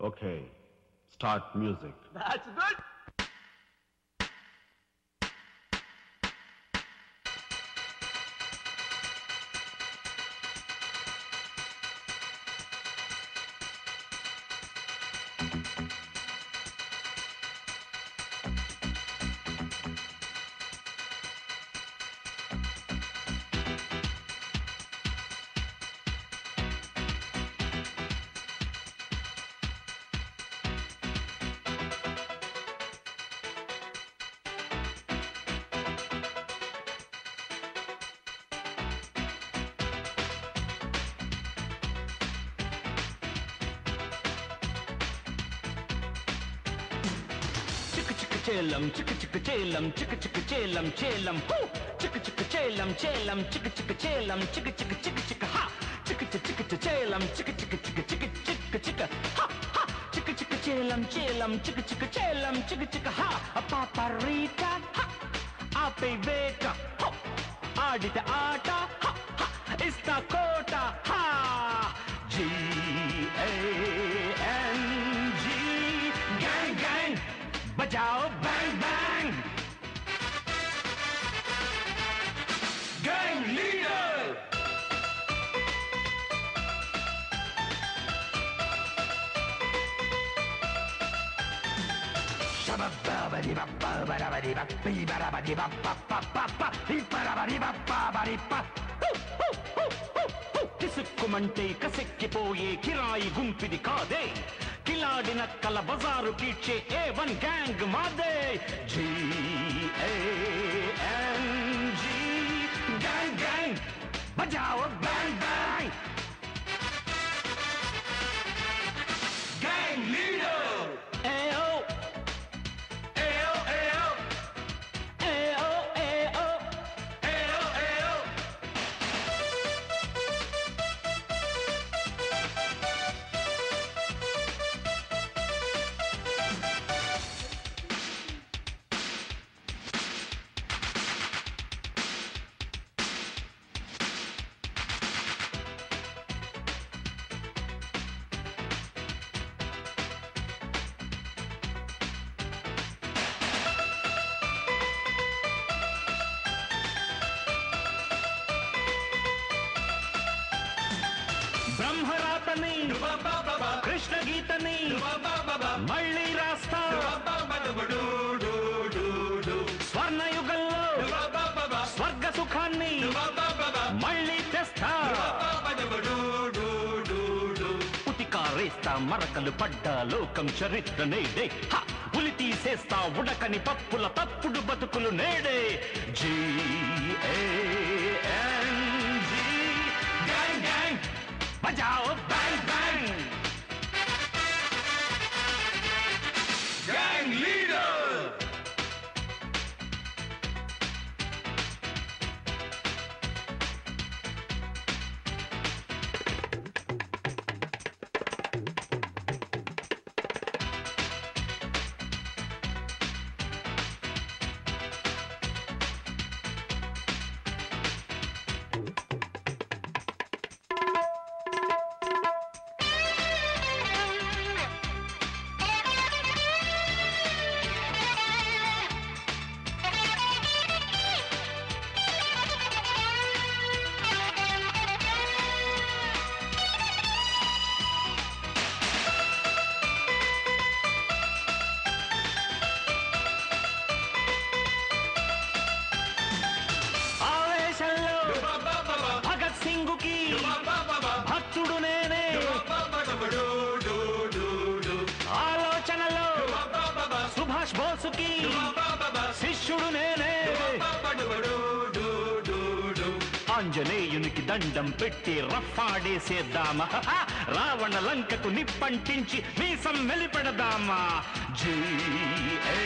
Okay, start music. That's good. Chelam, chicka chicka chelam, chicka chicka chelam, chelam, hoo! Chicka chicka chelam, chelam, chicka chicka chelam, chicka chicka chicka chicka ha! Chicka chicka chelam, chicka chicka chicka chicka chicka chicka ha! Ha! Chicka chicka chelam, chelam, chicka chicka chelam, chicka chicka ha! A paparita ha! Ape veka ho! Adita ata ha! Ha! Ista kota ha! G-A-N-G Gang gang Bajao bang bang Gang leader కిసుక్కుమంటే కసెక్కిపోయే కిరాయి గుంపిది కాదే కిలాడిన కల బజారు కీడ్చే A1 gang మాదే G-A-N-G gang gang బజాओ bang bang gang leader ఏఓ ఏఓ ఏఓ ఏఓ ఏఓ ఏఓ ఏఓ బ్రహ్మరాతని కృష్ణ గీతని మళ్ళీ రాస్తా స్వర్ణయుగంలో స్వర్గ సుఖాన్ని మళ్ళీ తెస్తా ఉతికారేస్తా మరకలు పడ్డా లోకం చరిత్ర నేడే ఉలి తీసేస్తా ఉడకని పప్పుల తప్పుడు బతుకులు నేడే G-A-N-G గ్యాంగ్ గ్యాంగ్ బజాओ bang bang gang leader Bhagat Singh కి భక్తుడు నేనే ఆలోచనలో సుభాష్ బోసుకి శిష్యుడు నేనే ఆంజనేయునికి దండం పెట్టి రఫాడేసేద్దామా రావణ లంకకు నిప్పంటించి మీసం మెలిపెడదామా G-A